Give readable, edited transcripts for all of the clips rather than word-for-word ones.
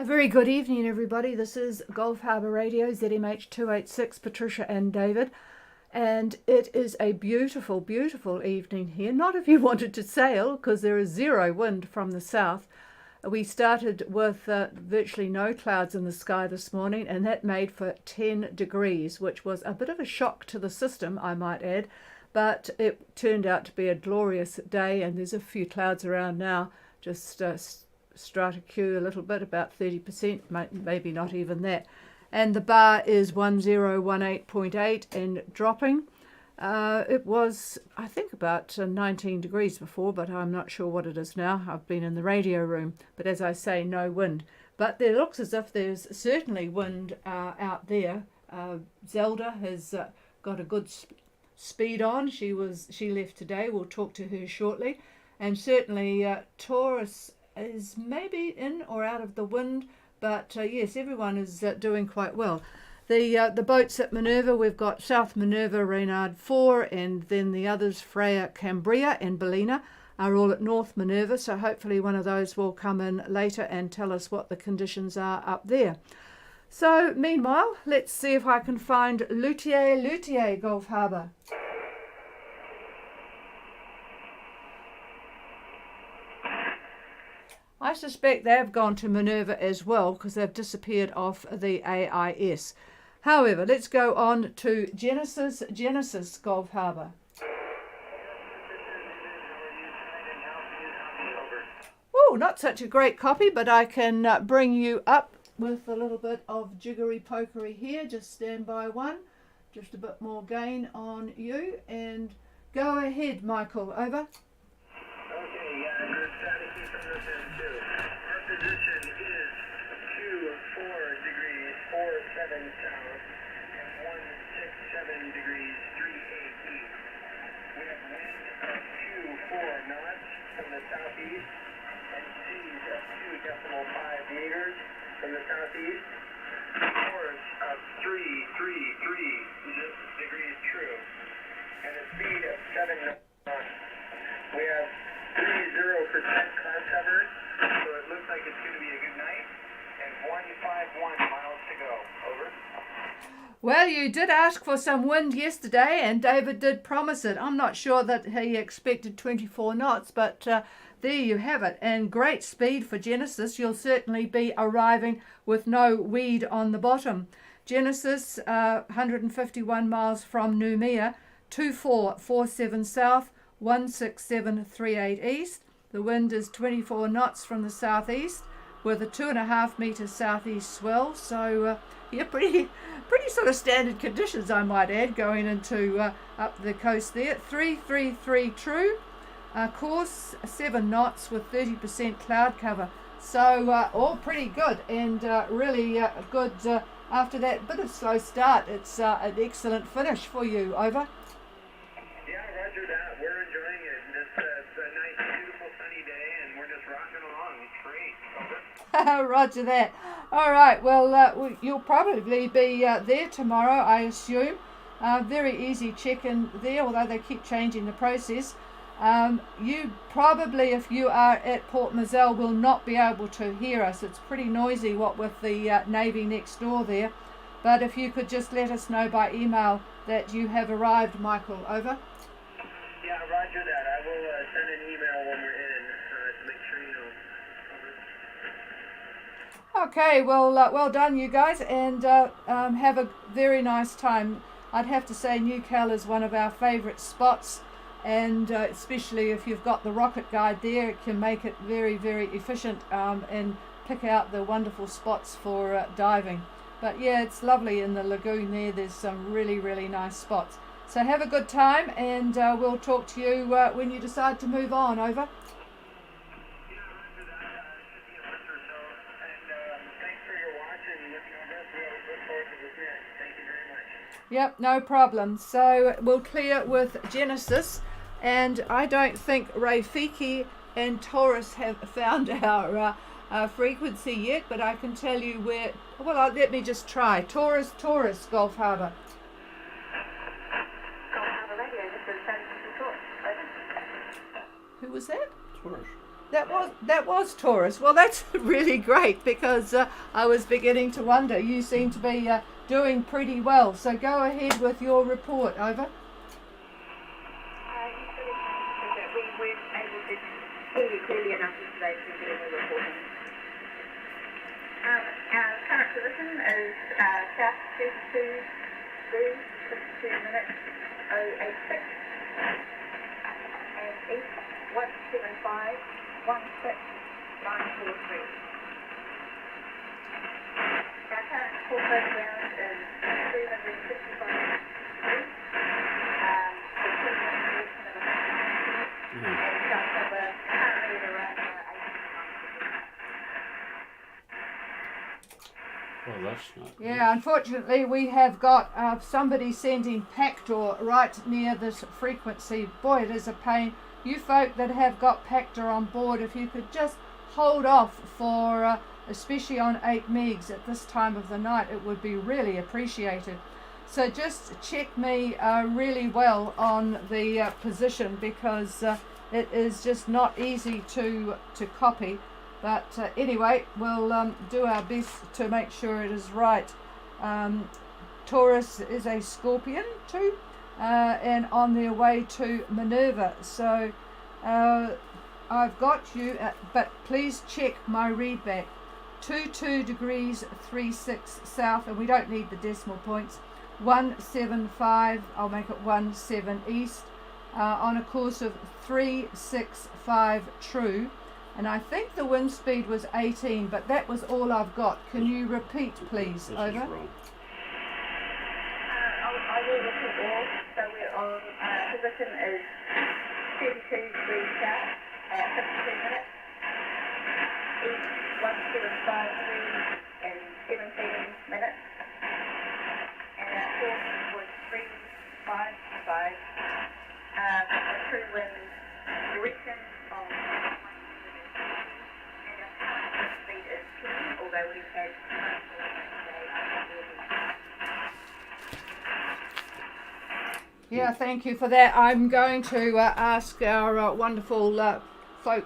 A very good evening, everybody. This is Gulf Harbour Radio, ZMH 286, Patricia and David. And it is a beautiful, beautiful evening here. Not if you wanted to sail, because there is zero wind from the south. We started with virtually no clouds in the sky this morning, and that made for 10 degrees, which was a bit of a shock to the system, I might add. But it turned out to be a glorious day, and there's a few clouds around now, just strata Q a little bit, about 30%, maybe not even that. And the bar is 1018.8 and dropping. It was, I think, about 19 degrees before, but I'm not sure what it is now. I've been in the radio room, but as I say, no wind. But there looks as if there's certainly wind out there. Zelda has got a good speed on. She left today. We'll talk to her shortly. And certainly Taurus is maybe in or out of the wind, but yes, everyone is doing quite well. The boats at Minerva, we've got South Minerva, Reynard 4, and then the others, Freya, Cambria and Bellina, are all at North Minerva, so hopefully one of those will come in later and tell us what the conditions are up there. So meanwhile, let's see if I can find Luthier, Gulf Harbour. I suspect they've gone to Minerva as well because they've disappeared off the AIS. However, let's go on to Genesis, Gulf Harbour. Oh, not such a great copy, but I can bring you up with a little bit of jiggery-pokery here. Just stand by one. Just a bit more gain on you. And go ahead, Michael. Over. Okay, good strategy from this end too. Our position is 24 degrees 47 south and 167 degrees 38 east. We have wind of 24 knots from the southeast and seas of 2.5 meters from the southeast. Course of 333 degrees true and a speed of 7 knots. We have 30% cloud cover, so it looks like it's going to be a good night, and 151 miles to go. Over. Well, you did ask for some wind yesterday, and David did promise it. I'm not sure that he expected 24 knots, but there you have it. And great speed for Genesis. You'll certainly be arriving with no weed on the bottom. Genesis, 151 miles from Noumea, 2447 south, 16738 east. The wind is 24 knots from the southeast with a 2.5 metre southeast swell. So yeah, pretty sort of standard conditions, I might add, going into up the coast there. 333 true, course 7 knots with 30% cloud cover. So all pretty good and really good. After that bit of slow start, it's an excellent finish for you. Over. Yeah, roger that. We're enjoying it. It's a nice, beautiful, sunny day, and we're just rocking along. It's great. Over. Roger that. All right. Well, you'll probably be there tomorrow, I assume. Very easy check-in there, although they keep changing the process. You probably, if you are at Port Mazel, will not be able to hear us. It's pretty noisy, what with the Navy next door there. But if you could just let us know by email that you have arrived, Michael. Over. Yeah, roger that. I will send an email when we're in to make sure you know. Over. Okay, well done, you guys, and have a very nice time. I'd have to say New Cal is one of our favourite spots, and especially if you've got the rocket guide there, it can make it very, very efficient and pick out the wonderful spots for diving. But yeah, it's lovely in the lagoon there. There's some really, really nice spots. So have a good time, and we'll talk to you when you decide to move on. Over. Yep, no problem. So we'll clear with Genesis, and I don't think Rafiki and Taurus have found our frequency yet, but I can tell you where. Well, let me just try. Taurus, Gulf Harbour. Gulf Harbour Radio, this is San Francisco. Who was that? Taurus. That was Taurus. Well, that's really great because I was beginning to wonder. You seem to be doing pretty well. So go ahead with your report. Over. We weren't able to hear you clearly enough yesterday to get any reporting. Our current position is south 32 degrees, 52 minutes, 086, and east 175, 16943. Our current forecast ground is 365 degrees. Well, that's not good. Yeah, unfortunately, we have got somebody sending Pactor right near this frequency. Boy, it is a pain. You folk that have got Pactor on board, if you could just hold off for, especially on 8 megs at this time of the night, it would be really appreciated. So just check me really well on the position because it is just not easy to copy. But anyway, we'll do our best to make sure it is right. Taurus is a Scorpion too, and on their way to Minerva. So I've got you, but please check my readback. 22 degrees 36 south, and we don't need the decimal points. 175, I'll make it 17 east, on a course of 365 true. And I think the wind speed was 18, but that was all I've got. Can you repeat, please? This Over. is wrong. I will repeat all. So we're on position is 32 degrees south, 52 minutes, east 175 degrees and 17 minutes, and our course was 355. The true wind direction of speed is 10, although we've had Yeah, thank you for that. I'm going to ask our wonderful folk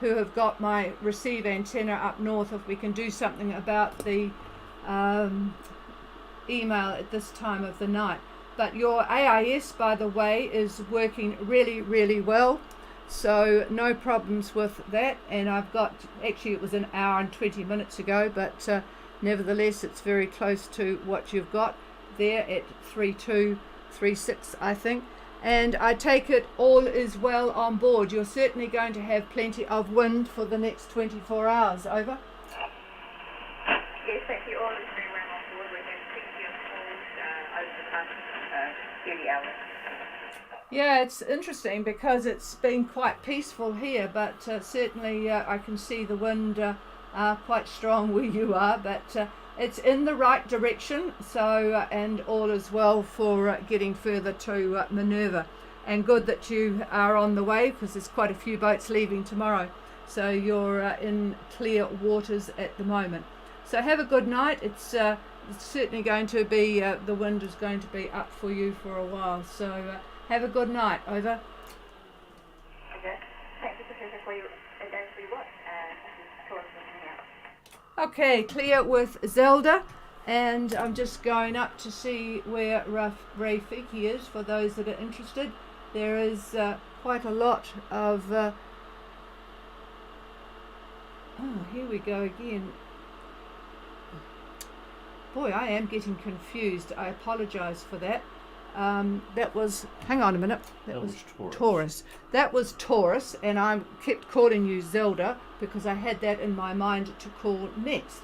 who have got my receive antenna up north if we can do something about the email at this time of the night. But your AIS, by the way, is working really, really well. So no problems with that. And I've got, actually it was an hour and 20 minutes ago, but nevertheless it's very close to what you've got there at 3236, I think. And I take it all is well on board. You're certainly going to have plenty of wind for the next 24 hours. Over. Yes, thank you. All is very well on board. We've had plenty of calls over the past 30 hours. Yeah, it's interesting because it's been quite peaceful here, but certainly I can see the wind quite strong where you are, but it's in the right direction. So and all is well for getting further to Minerva, and good that you are on the way because there's quite a few boats leaving tomorrow, so you're in clear waters at the moment. So have a good night. It's certainly going to be the wind is going to be up for you for a while, so have a good night. Over. Okay. Thank you, Patricia, for your advice for your work. This is Taurus listening out. Okay, clear with Zelda, and I'm just going up to see where Rafiki is for those that are interested. There is quite a lot of oh, here we go again. Boy, I am getting confused. I apologize for that. That was, hang on a minute, that was Taurus. That was Taurus, and I kept calling you Zelda because I had that in my mind to call next.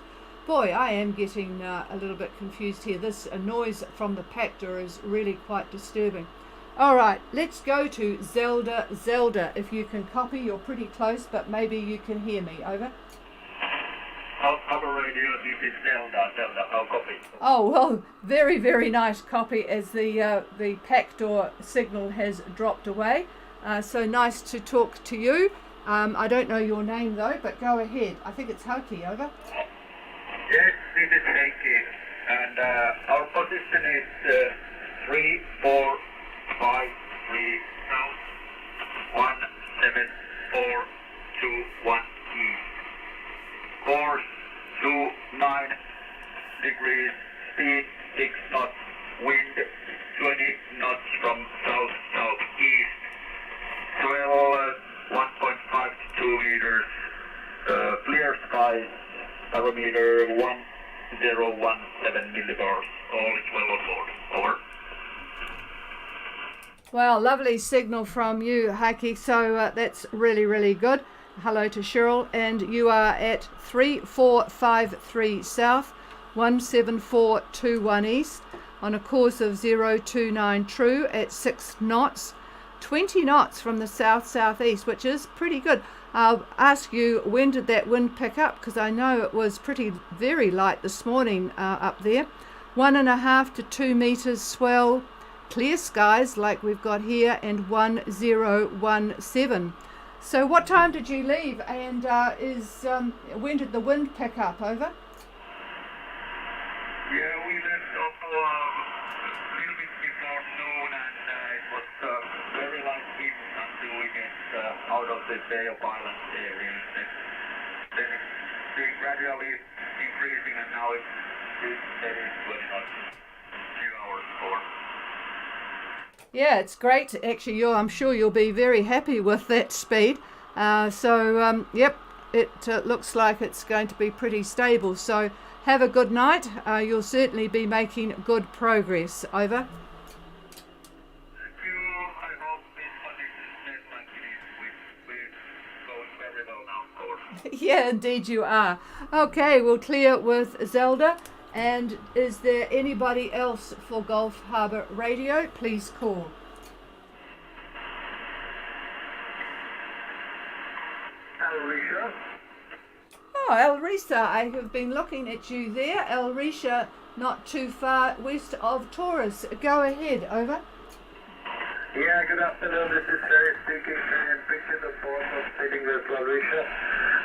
Boy, I am getting a little bit confused here. This noise from the Pactor is really quite disturbing. All right, let's go to Zelda. Zelda, if you can copy, you're pretty close, but maybe you can hear me. Over. Harbour radio, this is Zelda, I'll copy. Oh, well, very, very nice copy as the Pactor signal has dropped away. So nice to talk to you. I don't know your name though, but go ahead. I think it's Hoki. Over. Yes, this is Heikki, and our position is 3453 south, 174 Well, lovely signal from you, Haki. So that's really, really good. Hello to Cheryl. And you are at 3453 South, 17421 East on a course of 029 true at 6 knots. 20 knots from the south-southeast, which is pretty good. I'll ask you, when did that wind pick up? Because I know it was very light this morning up there. 1.5 to 2 meters swell, clear skies like we've got here, and 1017. So what time did you leave, and when did the wind pick up? Over? Yeah, we left off a little bit before noon, and it was very light wind until we get out of the Bay of Islands area. Then it's been gradually increasing, and now it's steady 20 knots in a few hours before. Yeah, it's great. Actually, I'm sure you'll be very happy with that speed. Yep, it looks like it's going to be pretty stable. So have a good night. You'll certainly be making good progress. Over. Thank you. I hope this condition stays like it is. We're going very well now, of course. Yeah, indeed you are. Okay, we'll clear with Zelda. And is there anybody else for Gulf Harbour Radio? Please call. Alicia? Oh, Elrisa, I have been looking at you there. Elrisa, not too far west of Taurus. Go ahead, over. Yeah, good afternoon. This is Terry speaking. And picture the port of sitting with Larisha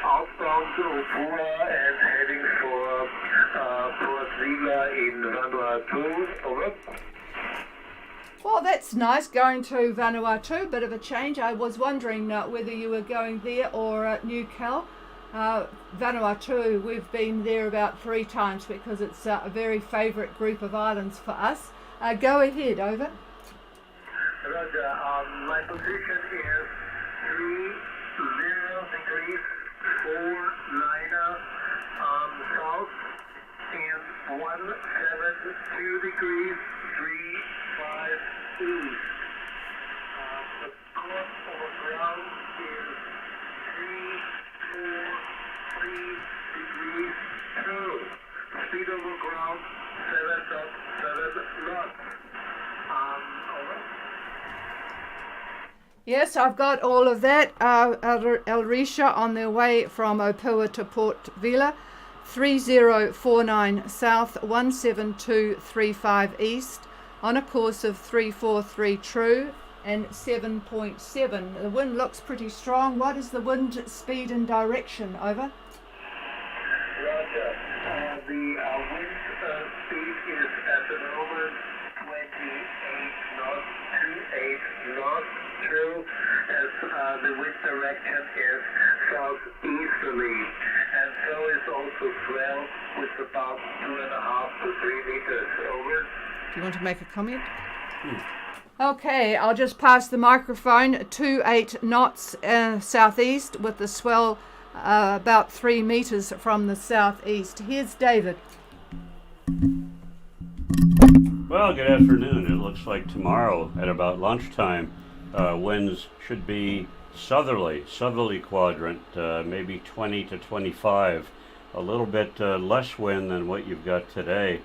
outbound to Upura and heading for Port Ziegler in Vanuatu. Over. Well, that's nice, going to Vanuatu. Bit of a change. I was wondering whether you were going there or New Cal. Vanuatu, we've been there about 3 times because it's a very favourite group of islands for us. Go ahead, over. Roger. My position is 30 degrees 49 south and 172 degrees 35 east. The course over ground is 343 degrees 2. Speed over ground 7.7 knots. Over. Yes, I've got all of that. Elrisha on their way from Opua to Port Vila, 3049 south, 17235 east, on a course of 343 true and 7.7. The wind looks pretty strong. What is the wind speed and direction? Over. Roger. The wind speed is at the moment 28 knots, 28 knots true, as the wind direction is southeasterly, and so is also swell with about 2.5 to 3 meters. Over. Do you want to make a comment? Okay, I'll just pass the microphone. 28 knots southeast with the swell about 3 meters from the southeast. Here's David. Well, good afternoon. It looks like tomorrow at about lunchtime, winds should be southerly quadrant, maybe 20 to 25. A little bit less wind than what you've got today.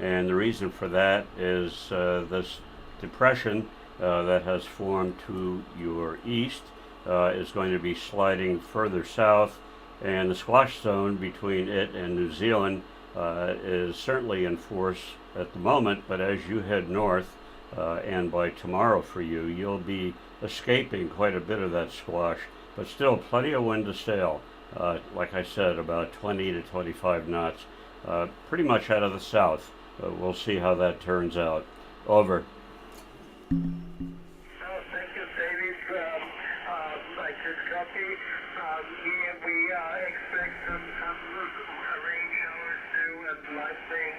And the reason for that is this depression that has formed to your east is going to be sliding further south, and the squash zone between it and New Zealand is certainly in force at the moment, but as you head north and by tomorrow for you, you'll be escaping quite a bit of that squash, but still plenty of wind to sail. Like I said, about 20 to 25 knots, pretty much out of the south. We'll see how that turns out. Over. Thank you, David. I just copy. Yeah, we expect some rain showers too and lightning.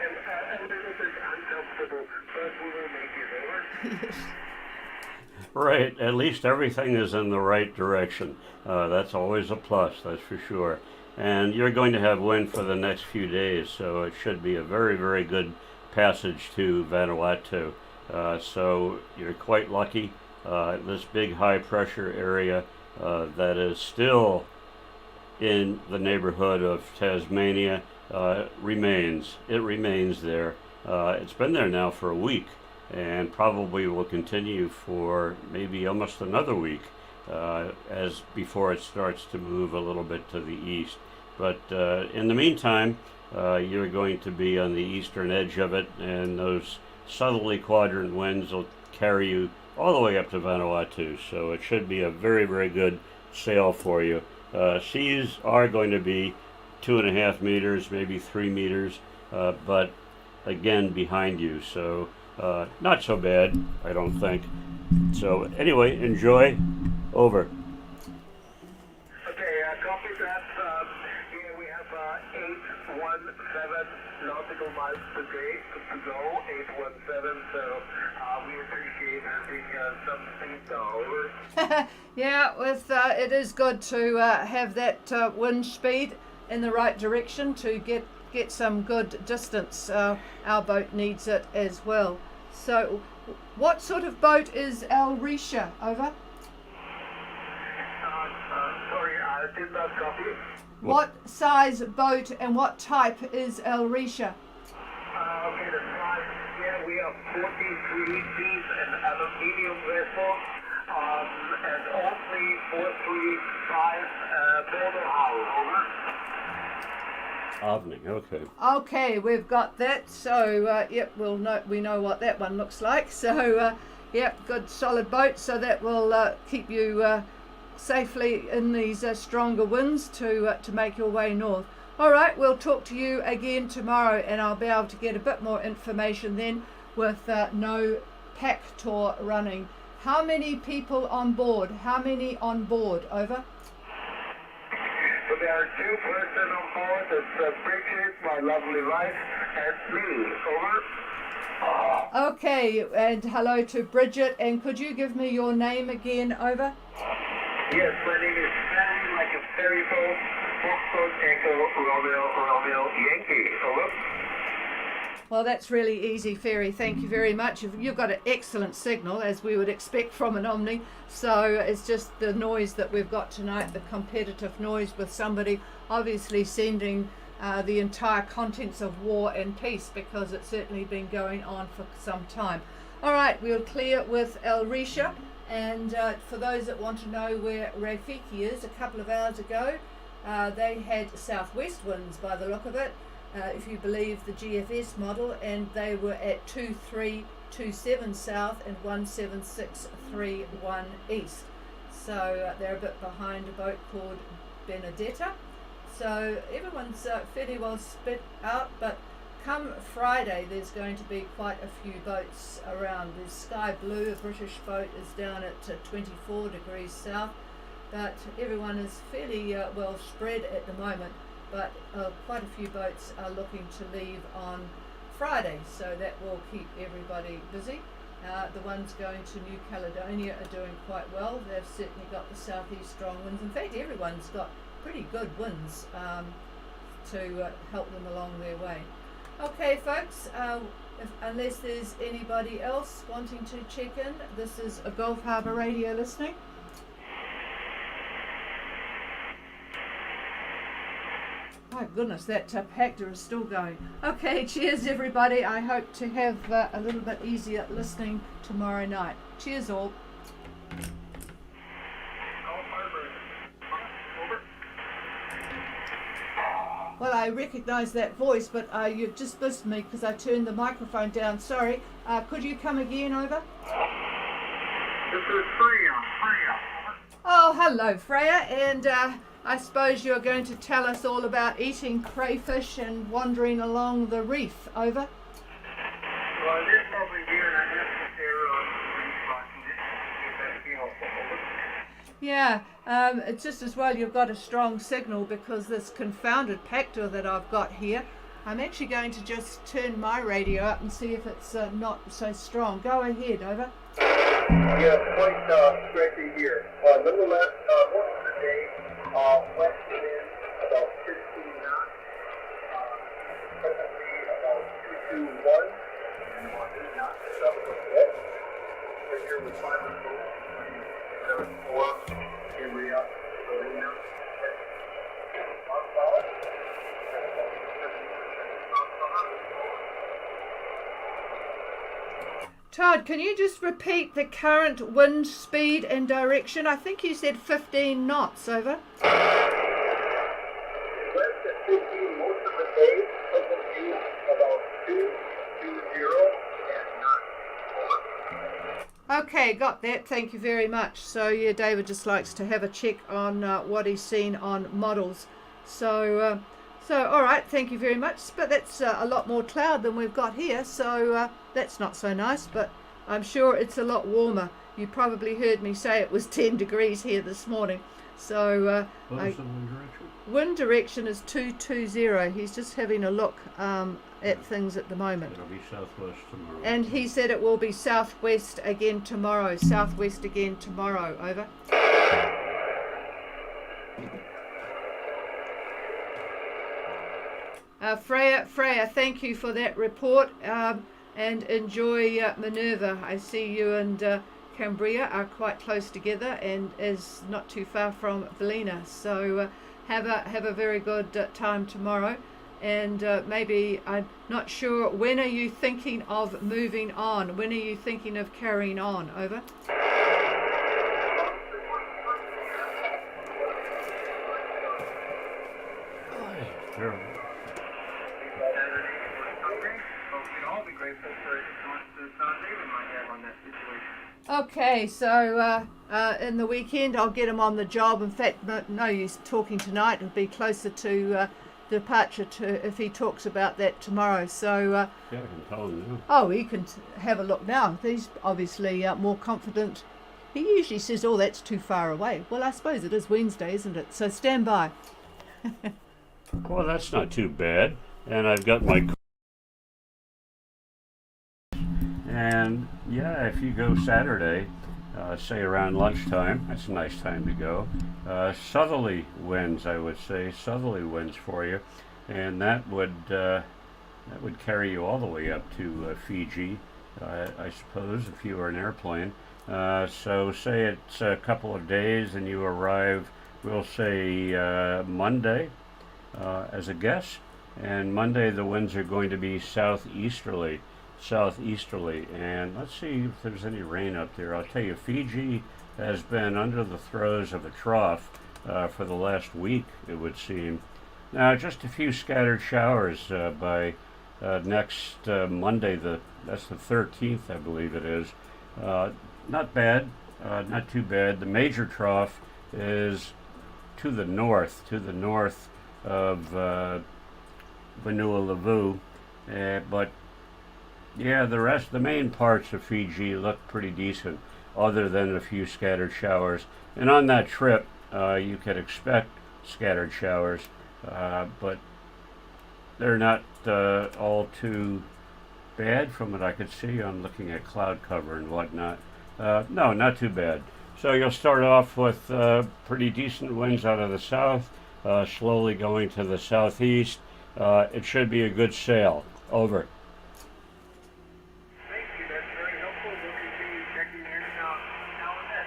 It's a little bit uncomfortable, but we will make it over. Right, at least everything is in the right direction. That's always a plus, that's for sure. And you're going to have wind for the next few days, so it should be a very, very good passage to Vanuatu. So you're quite lucky. This big high pressure area that is still in the neighborhood of Tasmania remains. It remains there. It's been there now for a week and probably will continue for maybe almost another week as before it starts to move a little bit to the east. But in the meantime, you're going to be on the eastern edge of it, and those southerly quadrant winds will carry you all the way up to Vanuatu. So it should be a very, very good sail for you. Seas are going to be 2.5 meters, maybe 3 meters, but again behind you. So not so bad, I don't think. So anyway, enjoy. Over. Okay, copy that. Here we have 817 nautical miles per day to go, 817, so we appreciate having some speed now. Over. Yeah, it is good to have that wind speed in the right direction to get some good distance. Our boat needs it as well. So, what sort of boat is El Risha? Over. Sorry, I did not copy. What size boat and what type is El Risha? Okay, the size here we have 43 feet an aluminium vessel, and only 435 border hull. Over. Evening, okay. Okay, we've got that. So yep, we know what that one looks like. So yep, good solid boat. So that will keep you safely in these stronger winds to make your way north. All right, we'll talk to you again tomorrow, and I'll be able to get a bit more information then with no pack tour running. How many people on board? How many on board? Over. So there are 2 persons on board. It's Bridget, my lovely wife, and me. Over. Okay, and hello to Bridget. And could you give me your name again? Over. Yes, my name is Ferry, like a ferry boat. Foxtrot Echo Romeo Yankee. Over. Well, that's really easy, Ferry. Thank you very much. You've got an excellent signal, as we would expect from an Omni. So it's just the noise that we've got tonight, the competitive noise with somebody obviously sending the entire contents of War and Peace, because it's certainly been going on for some time. All right, we'll clear with El Risha. And for those that want to know where Rafiki is, a couple of hours ago, they had southwest winds by the look of it. If you believe the GFS model, and they were at 2327 south and 17631 east. So they're a bit behind a boat called Benedetta. So everyone's fairly well split out, but come Friday there's going to be quite a few boats around. There's Sky Blue, a British boat, is down at 24 degrees south, but everyone is fairly well spread at the moment. But quite a few boats are looking to leave on Friday, so that will keep everybody busy. The ones going to New Caledonia are doing quite well. They've certainly got the southeast strong winds. In fact, everyone's got pretty good winds to help them along their way. Okay, folks, unless there's anybody else wanting to check in, this is a Gulf Harbour Radio listening. My goodness, that Pacta is still going. Okay, cheers everybody. I hope to have a little bit easier listening tomorrow night. Cheers all. Well, I recognise that voice, but you've just missed me because I turned the microphone down. Sorry. Could you come again? Over. This is Freya. Oh, hello, Freya. And I suppose you're going to tell us all about eating crayfish and wandering along the reef. Over. Well, this probably year and a half here on Yeah, it's just as well you've got a strong signal, because this confounded Pacta that I've got here, I'm actually going to just turn my radio up and see if it's not so strong. Go ahead. Over. Yeah, quite stretchy here. Nonetheless, most of the day, west wind about 15 knots, presently about 221. here with 5 and 4, Gabriel, Selena. Todd, can you just repeat the current wind speed and direction? I think you said 15 knots, over. West at 15 most of the day, open to about 220 and 9. Okay, got that. Thank you very much. So yeah, David just likes to have a check on what he's seen on models. So all right, thank you very much. But that's a lot more cloud than we've got here, so that's not so nice. But I'm sure it's a lot warmer. You probably heard me say it was 10 degrees here this morning. So What was the wind direction? wind direction is 220. He's just having a look at things at the moment. It'll be southwest tomorrow. And he said it will be southwest again tomorrow. Southwest again tomorrow. Over. Freya, thank you for that report. And enjoy Minerva. I see you and Cambria are quite close together, and is not too far from Valina. So have a very good time tomorrow. And maybe, I'm not sure, when are you thinking of moving on? When are you thinking of carrying on? Over. Sure. Okay, so in the weekend I'll get him on the job. In fact, no use talking tonight. It'll be closer to departure to if he talks about that tomorrow. So Yeah, I can tell him now. oh, he can have a look now. He's obviously more confident. He usually says, "Oh, that's too far away." Well, I suppose it is Wednesday, isn't it? So stand by. Well, that's not too bad. And I've got my... And yeah, if you go Saturday, say around lunchtime, that's a nice time to go. Southerly winds, I would say, southerly winds for you, and that would carry you all the way up to Fiji, I suppose, if you were an airplane. So say it's a couple of days, and you arrive, we'll say Monday, as a guess. And Monday the winds are going to be southeasterly, and let's see if there's any rain up there. I'll tell you, Fiji has been under the throes of a trough for the last week, it would seem. Now, just a few scattered showers by next Monday, that's the 13th, I believe it is. Not bad, not too bad. The major trough is to the north of Vanuatu, but yeah, the main parts of Fiji look pretty decent, other than a few scattered showers. And on that trip, you could expect scattered showers, but they're not all too bad from what I could see. I'm looking at cloud cover and whatnot. No, not too bad. So you'll start off with pretty decent winds out of the south, slowly going to the southeast. It should be a good sail. Over. Thank you, that's very helpful. We'll continue checking in now and then.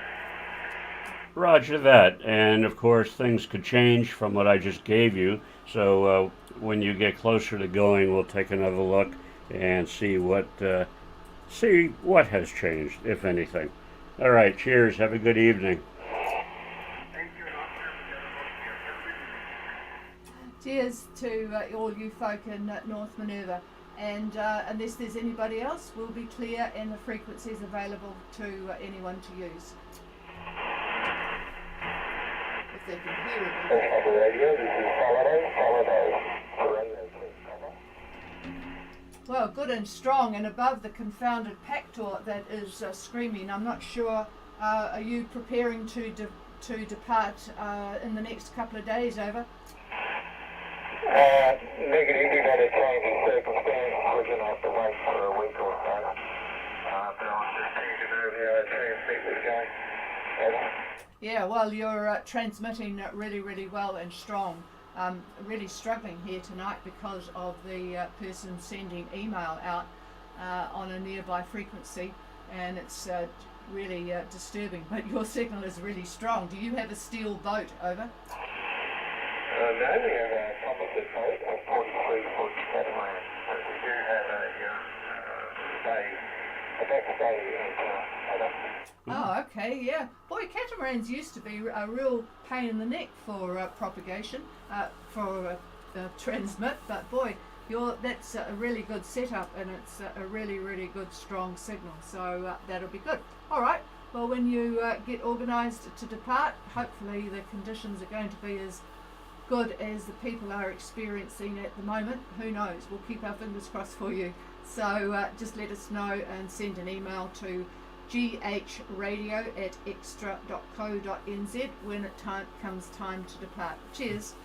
Roger that. And of course, things could change from what I just gave you. So when you get closer to going, we'll take another look and see what has changed, if anything. All right. Cheers. Have a good evening. Thank you, and I'll Cheers to all you folk in North Minerva. And unless there's anybody else, we'll be clear and the frequencies available to anyone to use. If they can hear it. Harbour Radio, this is Holiday. Well, good and strong and above the confounded Pactor that is screaming. I'm not sure, are you preparing to depart in the next couple of days? Over? Negative, we've had a changing circumstance. We're going to have to wait for a week or so. But I'm just changing over here. I tell you, people going. Over. Yeah, well, you're transmitting really, really well and strong. Really struggling here tonight because of the person sending email out on a nearby frequency, and it's really disturbing, but your signal is really strong. Do you have a steel boat? Over. No, we have a composite boat, a 43-foot catamaran, but we do have a backstay over. Oh, okay, yeah. Boy, catamarans used to be a real pain in the neck for propagation, for transmit, but boy, that's a really good setup, and it's a really, really good strong signal, so that'll be good. All right, well, when you get organised to depart, hopefully the conditions are going to be as good as the people are experiencing at the moment. Who knows? We'll keep our fingers crossed for you. So just let us know and send an email to ghradio@extra.co.nz when it comes time to depart. Cheers.